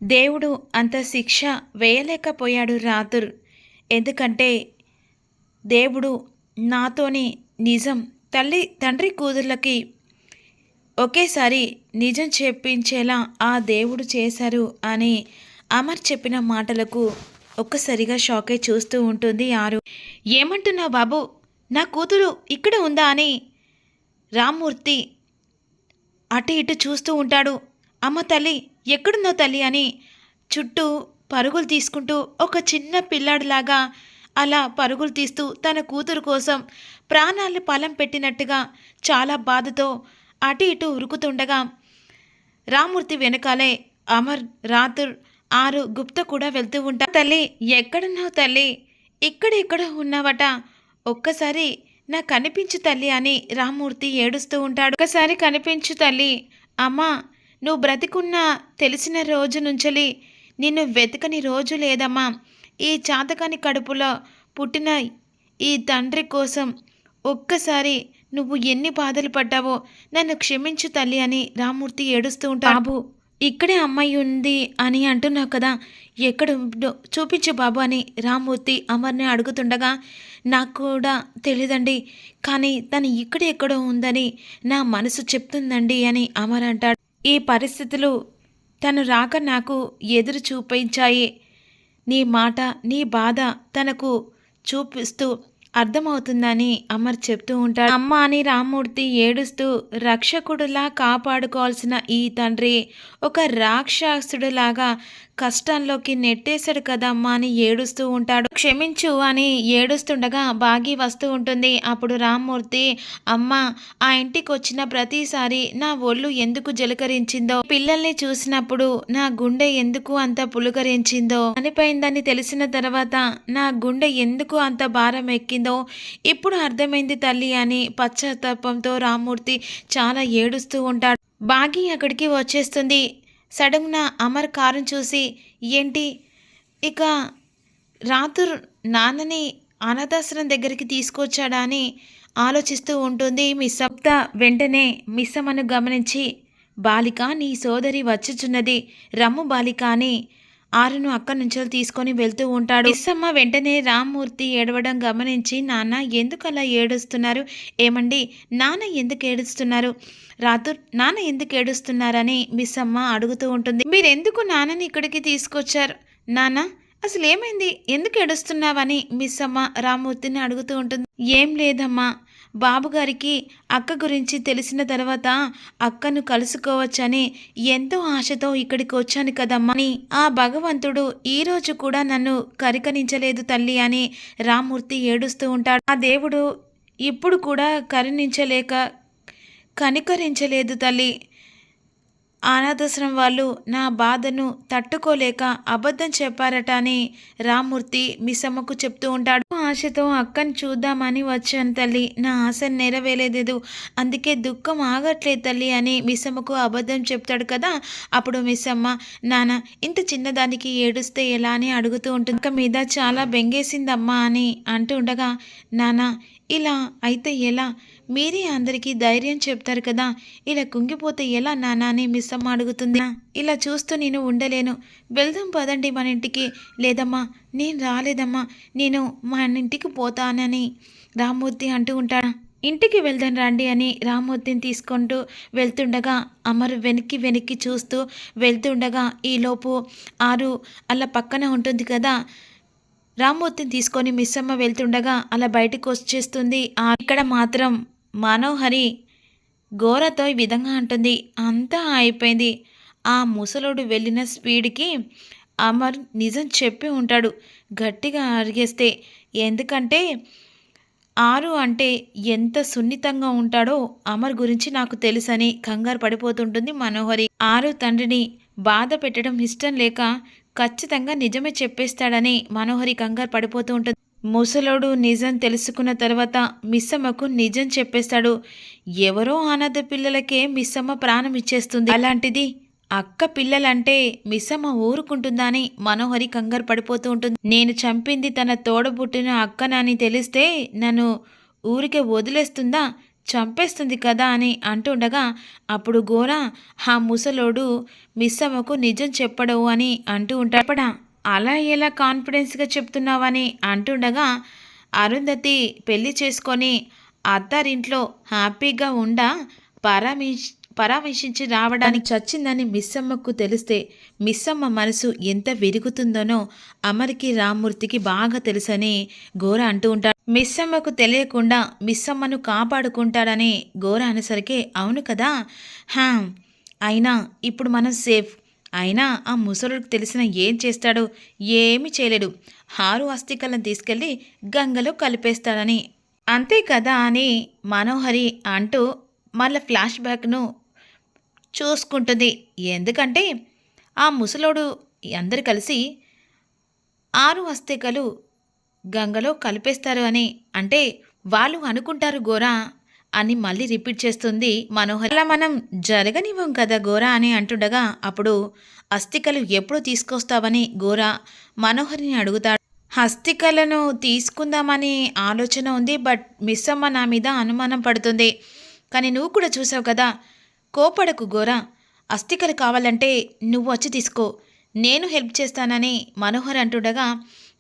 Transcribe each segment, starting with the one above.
దేవుడు అంత శిక్ష వేయలేకపోయాడు రాతుర్. ఎందుకంటే దేవుడు నాతోని నిజం తండ్రి కూతుర్లకి ఒకేసారి నిజం చెప్పించేలా ఆ దేవుడు చేశారు అని అమర్ చెప్పిన మాటలకు ఒక్కసారిగా షాకై చూస్తూ ఉంటుంది ఆరు. ఏమంటున్నావు బాబు, నా కూతురు ఇక్కడ ఉందా అని రామ్మూర్తి అటు ఇటు చూస్తూ ఉంటాడు. అమ్మ తల్లి ఎక్కడున్నావు తల్లి అని చుట్టూ పరుగులు తీసుకుంటూ ఒక చిన్న పిల్లాడిలాగా అలా పరుగులు తీస్తూ తన కూతురు కోసం ప్రాణాలను పలం పెట్టినట్టుగా చాలా బాధతో అటు ఇటు ఉరుకుతుండగా రామ్మూర్తి వెనకాలే అమర్, రాతుర్, ఆరు, గుప్త కూడా వెళ్తూ ఉంటా. తల్లి ఎక్కడున్నావు తల్లి, ఇక్కడ ఉన్నావట, ఒక్కసారి నా కనిపించు తల్లి అని రామ్మూర్తి ఏడుస్తూ ఉంటాడు. ఒకసారి కనిపించు తల్లి. అమ్మా, నువ్వు బ్రతికున్నా తెలిసిన రోజు నుంచలి నిన్ను వెతకని రోజు లేదమ్మా. ఈ చాతకాని కడుపులో పుట్టిన ఈ తండ్రి కోసం ఒక్కసారి నువ్వు ఎన్ని బాధలు పడ్డావో నన్ను క్షమించు తల్లి అని రామ్మూర్తి ఏడుస్తూ ఉంటాడు. బాబు, ఇక్కడే అమ్మాయి ఉంది అని అంటున్నావు కదా, ఎక్కడ చూపించు బాబు అని రామ్మూర్తి అమర్ని అడుగుతుండగా, నాకు కూడా తెలియదండి, కానీ తను ఎక్కడో ఉందని నా మనసు చెప్తుందండి అని అమర్ అంటాడు. ఈ పరిస్థితులు తను రాక నాకు ఎదురు చూపించాయి. నీ మాట, నీ బాధ తనకు చూపిస్తూ అర్థమవుతుందని అమర్ చెప్తూ ఉంటాడు. అమ్మ అని రామ్మూర్తి ఏడుస్తూ రక్షకుడులా కాపాడుకోవాల్సిన ఈ తండ్రి ఒక రాక్షసుడులాగా కష్టంలోకి నెట్టేశాడు కదమ్మా అని ఏడుస్తూ ఉంటాడు. క్షమించు అని ఏడుస్తుండగా బాగి వస్తూ ఉంటుంది. అప్పుడు రామ్మూర్తి, అమ్మ, ఆ ఇంటికి వచ్చిన ప్రతిసారి నా ఒళ్ళు ఎందుకు జలకరించిందో, పిల్లల్ని చూసినప్పుడు నా గుండె ఎందుకు అంత పులుకరించిందో, చనిపోయిందని తెలిసిన తర్వాత నా గుండె ఎందుకు అంత భారం ఎక్కిందో ఇప్పుడు అర్థమైంది తల్లి అని పశ్చాత్తాపంతో రామ్మూర్తి చాలా ఏడుస్తూ ఉంటాడు. బాగి అక్కడికి వచ్చేస్తుంది. సడన్గా అమర్ కారును చూసి, ఏంటి ఇక రాతుర్ నాన్నని అనాథాశ్రమం దగ్గరికి తీసుకొచ్చాడా అని ఆలోచిస్తూ ఉంటుంది మిస్సమ్మ. వెంటనే మిస్సమ్మను గమనించి, బాలిక, నీ సోదరి వచ్చుచున్నది, రమ్ము బాలిక అని ఆరును అక్కడి నుంచి తీసుకొని వెళ్తూ ఉంటాడు. మిస్సమ్మ వెంటనే రామ్మూర్తి ఏడవడం గమనించి, నాన్న ఎందుకు అలా ఏడుస్తున్నారు, ఏమండి నాన్న ఎందుకు ఏడుస్తున్నారు, రాతుర్ నాన్న ఎందుకు ఏడుస్తున్నారని మిస్సమ్మ అడుగుతూ ఉంటుంది. మీరెందుకు నాన్నని ఇక్కడికి తీసుకొచ్చారు, నాన్న అసలు ఏమైంది, ఎందుకు ఏడుస్తున్నావని మిస్సమ్మ రామ్మూర్తిని అడుగుతూ ఉంటుంది. ఏం లేదమ్మా, బాబుగారికి అక్క గురించి తెలిసిన తర్వాత అక్కను కలుసుకోవచ్చని ఎంతో ఆశతో ఇక్కడికి వచ్చాను కదమ్మా అని ఆ భగవంతుడు ఈరోజు కూడా నన్ను కరికరించలేదు తల్లి అని రామ్మూర్తి ఏడుస్తూ ఉంటాడు. ఆ దేవుడు ఇప్పుడు కూడా కనికరించలేదు తల్లి. అనాథాశ్రమం వాళ్ళు నా బాధను తట్టుకోలేక అబద్ధం చెప్పారట అని రామ్మూర్తి మిస్సమ్మకు చెప్తూ ఉంటాడు. ఆశతో అక్కని చూద్దామని వచ్చాను తల్లి, నా ఆశ నెరవేరలేదు, అందుకే దుఃఖం ఆగట్లేదు తల్లి అని మిస్సమ్మకు అబద్ధం చెప్తాడు కదా. అప్పుడు మిస్సమ్మ, నాన్న ఇంత చిన్నదానికి ఏడుస్తే ఎలా అని అడుగుతూ ఉంటుంది. అక్క మీద చాలా బెంగేసిందమ్మా అని అంటూ ఉండగా, నాన్న ఇలా అయితే ఎలా, మీరే అందరికీ ధైర్యం చెప్తారు కదా, ఇలా కుంగిపోతే ఎలా నాన్న అని మిస్సమ్మ అడుగుతుంది. ఇలా చూస్తూ నేను ఉండలేను, వెళ్దాం పదండి మన ఇంటికి. లేదమ్మా నేను రాలేదమ్మా, నేను మా ఇంటికి పోతానని రామ్మూర్తి అంటూ ఉంటాడు. ఇంటికి వెళ్దాం రండి అని రామ్మూర్తిని తీసుకుంటూ వెళ్తుండగా అమర్ వెనక్కి చూస్తూ వెళ్తుండగా ఈలోపు ఆరు అలా పక్కన ఉంటుంది కదా, రామ్మూర్తిని తీసుకొని మిస్సమ్మ వెళ్తుండగా అలా బయటకు వచ్చేస్తుంది. ఇక్కడ మాత్రం మనోహరి ఘోరతో ఈ విధంగా అంటుంది, అంతా అయిపోయింది. ఆ ముసలోడు వెళ్ళిన స్పీడ్కి అమర్ నిజం చెప్పి ఉంటాడు, గట్టిగా అడిగేస్తే. ఎందుకంటే ఆరు అంటే ఎంత సున్నితంగా ఉంటాడో అమర్ గురించి నాకు తెలుసని కంగారు పడిపోతుంటుంది మనోహరి. ఆరు తండ్రిని బాధ పెట్టడం ఇష్టం లేక ఖచ్చితంగా నిజమే చెప్పేస్తాడని మనోహరి కంగారు పడిపోతూ ఉంటుంది. ముసలోడు నిజం తెలుసుకున్న తర్వాత మిస్సమ్మకు నిజం చెప్పేస్తాడు. ఎవరో అనాథ పిల్లలకే మిస్సమ్మ ప్రాణం ఇచ్చేస్తుంది, అలాంటిది అక్క పిల్లలంటే మిస్సమ్మ ఊరుకుంటుందా అని మనోహరి కంగారు పడిపోతూ ఉంటుంది. నేను చంపింది తన తోడబుట్టిన అక్కనని తెలిస్తే నన్ను ఊరికే వదిలేస్తుందా, చంపేస్తుంది కదా అని అంటుండగా అప్పుడు గోర ఆ ముసలోడు మిస్సమ్మకు నిజం చెప్పడవు అని అంటూ ఉంటాడా. అలా ఎలా కాన్ఫిడెన్స్గా చెప్తున్నావని అంటుండగా అరుంధతి పెళ్లి చేసుకొని అత్తారింట్లో హ్యాపీగా ఉండా పరామర్శించి రావడానికి చచ్చిందని మిస్సమ్మకు తెలిస్తే మిస్సమ్మ మనసు ఎంత విరుగుతుందోనో అమర్కి రామ్మూర్తికి బాగా తెలుసని గోర అంటూ ఉంటాడు. మిస్సమ్మకు తెలియకుండా మిస్సమ్మను కాపాడుకుంటాడని గోర అనేసరికి అవును కదా, హా అయినా ఇప్పుడు మనం సేఫ్. అయినా ఆ ముసలుడికి తెలిసిన ఏం చేస్తాడు, ఏమీ చేయలేడు. 6 అస్థికలను తీసుకెళ్ళి గంగలో కలిపేస్తాడని అంతే కదా అని మనోహరి అంటూ మళ్ళీ ఫ్లాష్ బ్యాక్ను చూసుకుంటుంది. ఎందుకంటే ఆ ముసలోడు అందరు కలిసి 6 అస్థికలు గంగలో కలిపేస్తారు అని అంటే వాళ్ళు అనుకుంటారు గోరా అని మళ్ళీ రిపీట్ చేస్తుంది మనోహరి. అలా మనం జరగనివ్వం కదా గోరా అని అంటుండగా అప్పుడు అస్థికలు ఎప్పుడు తీసుకొస్తావని గోరా మనోహరిని అడుగుతాడు. అస్థికలను తీసుకుందామని ఆలోచన ఉంది, బట్ మిస్సమ్మ నా మీద అనుమానం పడుతుంది. కానీ నువ్వు కూడా చూసావు కదా, కోపడకు గోరా. అస్థికలు కావాలంటే నువ్వు వచ్చి తీసుకో, నేను హెల్ప్ చేస్తానని మనోహర్ అంటుండగా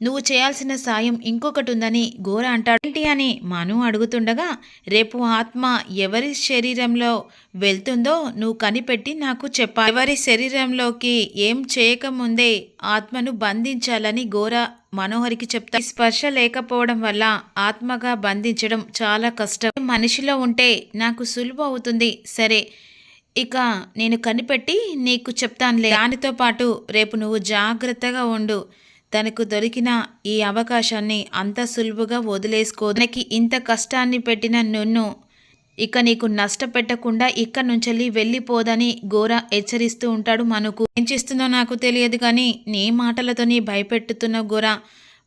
నువ్వు చేయాల్సిన సాయం ఇంకొకటి ఉందని గోర అంటాడు. ఏంటి అని మను అడుగుతుండగా రేపు ఆత్మ ఎవరి శరీరంలో వెళ్తుందో నువ్వు కనిపెట్టి నాకు చెప్పాలి. ఎవరి శరీరంలోకి ఏం చేయకముందే ఆత్మను బంధించాలని గోర మనోహరికి చెప్తా. స్పర్శ లేకపోవడం వల్ల ఆత్మగా బంధించడం చాలా కష్టం. మనిషిలో ఉంటే నాకు సులువు అవుతుంది. సరే, ఇక నేను కనిపెట్టి నీకు చెప్తానులే. దానితో పాటు రేపు నువ్వు జాగ్రత్తగా ఉండు. తనకు దొరికిన ఈ అవకాశాన్ని అంత సులువుగా వదిలేసుకో. తనకి ఇంత కష్టాన్ని పెట్టిన నిన్ను ఇక నీకు నష్టపెట్టకుండా ఇక్కడి నుంచి వెళ్ళిపోదని గోర హెచ్చరిస్తూ ఉంటాడు మనుకు. ఏం చేస్తుందో నాకు తెలియదు కానీ నీ మాటలతో నీ భయపెట్టుతున్న గోర.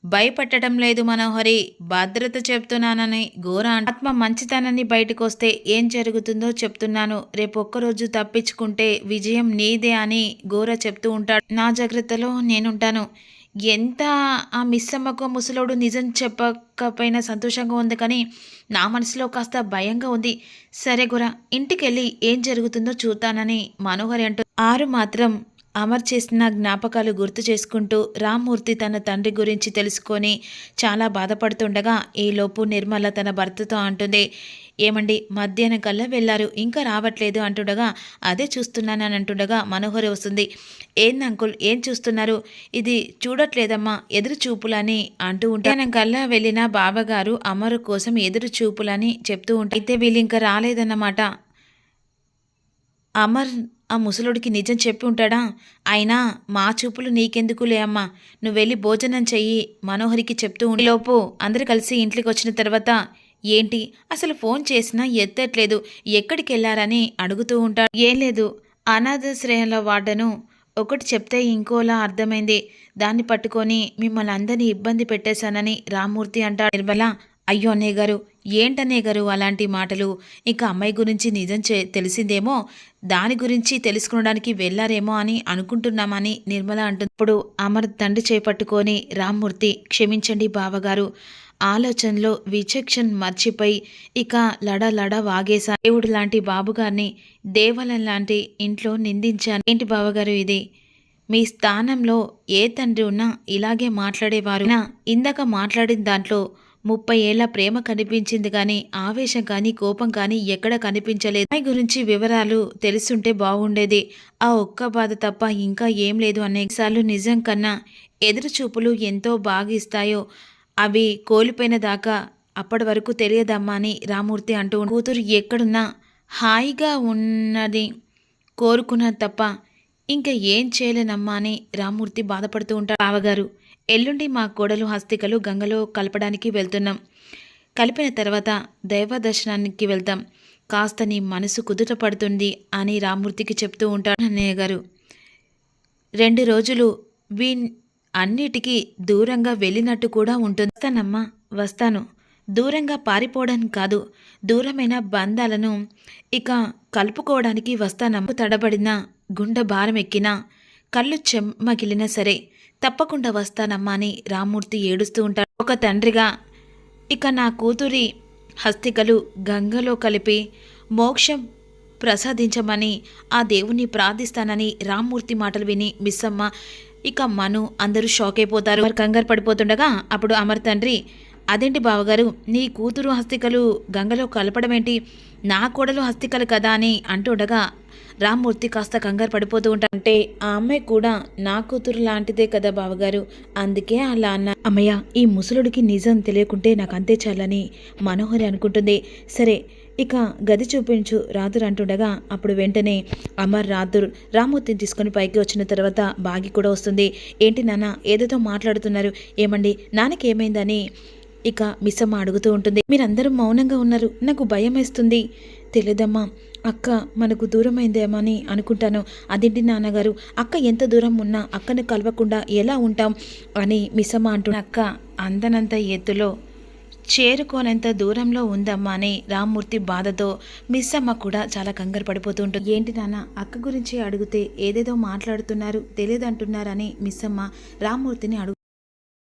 భయపెట్టడం లేదు మనోహరి, భద్రత చెప్తున్నానని గోర. ఆత్మ మంచితనాన్ని బయటకు వస్తే ఏం జరుగుతుందో చెప్తున్నాను. రేపు ఒక్కరోజు తప్పించుకుంటే విజయం నీదే అని గోర చెప్తూ ఉంటాడు. నా జాగ్రత్తలో నేనుంటాను. ఎంత ఆ మిస్సమ్మకు ముసలోడు నిజం చెప్పకపోయినా సంతోషంగా ఉంది, కానీ నా మనసులో కాస్త భయంగా ఉంది. సరే గుర, ఇంటికెళ్ళి ఏం జరుగుతుందో చూద్దానని మనోహరి అంటూ ఆరు మాత్రం అమర్ చేసిన జ్ఞాపకాలు గుర్తు చేసుకుంటూ రామ్మూర్తి తన తండ్రి గురించి తెలుసుకొని చాలా బాధపడుతుండగా ఈలోపు నిర్మల తన భర్తతో అంటుంది, ఏమండి మధ్యాహ్నం కల్లా వెళ్ళారు, ఇంకా రావట్లేదు అంటుండగా అదే చూస్తున్నానని అంటుండగా మనోహరి వస్తుంది. ఏంది అంకుల్, ఏం చూస్తున్నారు? ఇది చూడట్లేదమ్మా, ఎదురు చూపులని అంటూ ఉంటాను. కల్లా వెళ్ళిన బావగారు అమరు కోసం ఎదురు చూపులని చెప్తూ ఉంటారు. అయితే వీళ్ళు ఇంకా రాలేదన్నమాట. అమర్ ఆ ముసలుడికి నిజం చెప్పి ఉంటాడా? అయినా మా చూపులు నీకెందుకులే అమ్మా, నువ్వు వెళ్ళి భోజనం చెయ్యి మనోహరికి చెప్తూ లోపు అందరు కలిసి ఇంట్లోకి వచ్చిన తర్వాత ఏంటి అసలు ఫోన్ చేసినా ఎత్తట్లేదు, ఎక్కడికి వెళ్ళారని అడుగుతూ ఉంటాడు. ఏం లేదు, అనాథాశ్రయంలో వాడను ఒకటి చెప్తే ఇంకోలా అర్థమైంది, దాన్ని పట్టుకొని మిమ్మల్ని అందరినీ ఇబ్బంది పెట్టేశానని రామ్మూర్తి అంటాడు. నిర్మల, అయ్యో అన్నయ్య గారు, ఏంటన్నయ్య గారు అలాంటి మాటలు? ఇంకా అమ్మాయి గురించి నిజం తెలిసిందేమో, దాని గురించి తెలుసుకోవడానికి వెళ్ళారేమో అని అనుకుంటున్నామని నిర్మల అంటుంది. ఇప్పుడు అమర్ తండ్రి చేపట్టుకొని రామ్మూర్తి, క్షమించండి బావగారు, ఆలోచనలో విచక్షణ మర్చిపోయి ఇక లడ వాగేశా. దేవుడు లాంటి బాబుగారిని దేవాలయం లాంటి ఇంట్లో నిందించాను. ఏంటి బావగారు ఇది? మీ స్థానంలో ఏ తండ్రి ఉన్నా ఇలాగే మాట్లాడేవారు. ఇందాక మాట్లాడిన దాంట్లో 30 ఏళ్ల ప్రేమ కనిపించింది కానీ ఆవేశం కానీ కోపం కానీ ఎక్కడ కనిపించలేదు. అమ్మాయి గురించి వివరాలు తెలుసుంటే బాగుండేది. ఆ ఒక్క బాధ తప్ప ఇంకా ఏం లేదు. అనేకసార్లు నిజం కన్నా ఎదురు చూపులు ఎంతో బాగా ఇస్తాయో అవి కోల్పోయిన దాకా అప్పటి వరకు తెలియదమ్మా అని రామ్మూర్తి అంటూ కూతురు ఎక్కడున్నా హాయిగా ఉన్నది కోరుకున్నా తప్ప ఇంకా ఏం చేయలేనమ్మా అని రామ్మూర్తి బాధపడుతూ ఉంటాడు. బావగారు, ఎల్లుండి మా కోడలు హస్తికలు గంగలో కలపడానికి వెళ్తున్నాం. కలిపిన తర్వాత దైవ దర్శనానికి వెళ్తాం. కాస్త నీ మనసు కుదుట పడుతుంది అని రామ్మూర్తికి చెప్తూ ఉంటాడు. అన్నయ్య గారు, 2 రోజులు అన్నిటికీ దూరంగా వెళ్ళినట్టు కూడా ఉంటుంది. వస్తానమ్మా, వస్తాను. దూరంగా పారిపోవడానికి కాదు, దూరమైన బంధాలను ఇక కలుపుకోవడానికి వస్తానమ్మ. తడబడినా, గుండె భారం ఎక్కినా, కళ్ళు చెమ్మగిలినా సరే తప్పకుండా వస్తానమ్మా అని రామ్మూర్తి ఏడుస్తూ ఉంటాడు. ఒక తండ్రిగా ఇక నా కూతురి హస్తికలు గంగలో కలిపి మోక్షం ప్రసాదించమని ఆ దేవుణ్ణి ప్రార్థిస్తానని రామ్మూర్తి మాటలు విని మిస్సమ్మ ఇక మను అందరూ షాక్ అయిపోతారు. మరి కంగారు పడిపోతుండగా అప్పుడు అమర్ తండ్రి, అదేంటి బావగారు, నీ కూతురు హస్తికలు గంగలో కలపడం ఏంటి, నా కోడలు హస్తికలు కదా అని అంటుండగా రామ్మూర్తి కాస్త కంగారు పడిపోతూ ఉంటాంటే, ఆ అమ్మాయి కూడా నా కూతురు లాంటిదే కదా బావగారు, అందుకే అలా అన్న. అమ్మయ్య, ఈ ముసలుడికి నిజం తెలియకుంటే నాకు అంతే చాలని మనోహరి అనుకుంటుంది. సరే ఇక గది చూపించు రాదుర్ అంటుండగా అప్పుడు వెంటనే అమర్ రాదుర్ రామ్మూర్తిని తీసుకొని పైకి వచ్చిన తర్వాత బాగి కూడా వస్తుంది. ఏంటి నాన్న ఏదేదో మాట్లాడుతున్నారు, ఏమండి నాన్నకి ఏమైందని ఇక మిస్సమ్మ అడుగుతూ ఉంటుంది. మీరందరూ మౌనంగా ఉన్నారు, నాకు భయం వేస్తుంది. తెలియదమ్మా, అక్క మనకు దూరమైందేమో అని అనుకుంటాను. అదేంటి నాన్నగారు, అక్క ఎంత దూరం ఉన్నా అక్కను కలవకుండా ఎలా ఉంటాం అని మిస్సమ్మ అంటున్న. అక్క అందనంత ఎత్తులో చేరుకోనంత దూరంలో ఉందమ్మా అని రామ్మూర్తి బాధతో మిస్సమ్మ కూడా చాలా కంగారు పడిపోతూ ఉంటుంది. ఏంటి నాన్న అక్క గురించి అడిగితే ఏదేదో మాట్లాడుతున్నారు తెలియదంటున్నారని మిస్సమ్మ రామ్మూర్తిని